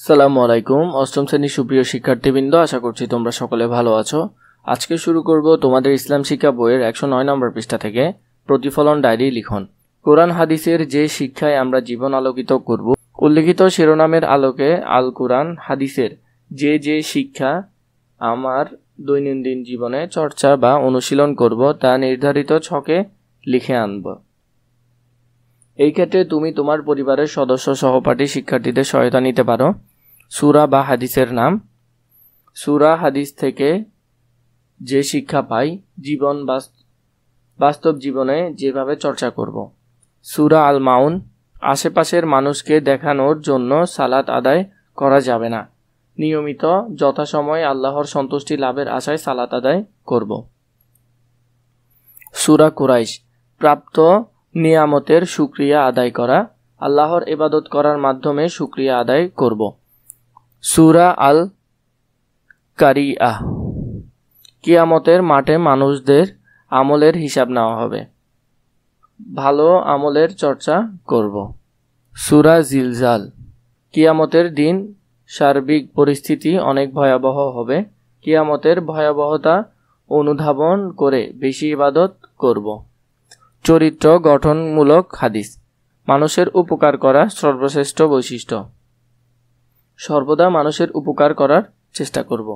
সালামু আলাইকুম। অষ্টম শ্রেণীর সুপ্রিয় শিক্ষার্থীবৃন্দ, আশা করছি তোমরা সকলে ভালো আছো। আজকে শুরু করব তোমাদের ইসলাম শিক্ষা বইয়ের 109 নম্বর পৃষ্ঠা থেকে প্রতিফলন ডায়েরি লিখন। কোরআন হাদিসের যে শিক্ষায় আমরা জীবন আলোকিত করব, উল্লিখিত শিরোনামের আলোকে আল কোরআন হাদিসের যে শিক্ষা আমার দৈনন্দিন জীবনে চর্চা বা অনুশীলন করব তা নির্ধারিত ছকে লিখে আনব। এই ক্ষেত্রে তুমি তোমার পরিবারের সদস্য সহপাঠী শিক্ষার্থীদের সহায়তা নিতে পারো। সূরা বা হাদিসের নাম, সূরা হাদিস থেকে যে শিক্ষা পাই, জীবন বাস্তব জীবনে যেভাবে চর্চা করব। সূরা আল মাউন, আশেপাশের মানুষকে দেখানোর জন্য সালাত আদায় করা যাবে না, নিয়মিত যথাসময়ে আল্লাহর সন্তুষ্টি লাভের আশায় সালাত আদায় করব। সূরা কুরাইশ, প্রাপ্ত নিয়ামতের শুকরিয়া আদায় করা, আল্লাহর ইবাদত করার মাধ্যমে শুকরিয়া আদায় করব। সূরা আল কারিয়াহ, কিয়ামতের মাঠে মানুষদের আমলের হিসাব নেওয়া হবে, ভালো আমলের চর্চা করব। সূরা জিলজাল, কিয়ামতের দিন সার্বিক পরিস্থিতি অনেক ভয়াবহ হবে, কিয়ামতের ভয়াবহতা অনুধাবন করে বেশি ইবাদত করব। চরিত্র গঠনমূলক হাদিস, মানুষের উপকার করা সর্বশ্রেষ্ঠ বৈশিষ্ট্য, সর্বদা মানুষের উপকার করার চেষ্টা করব।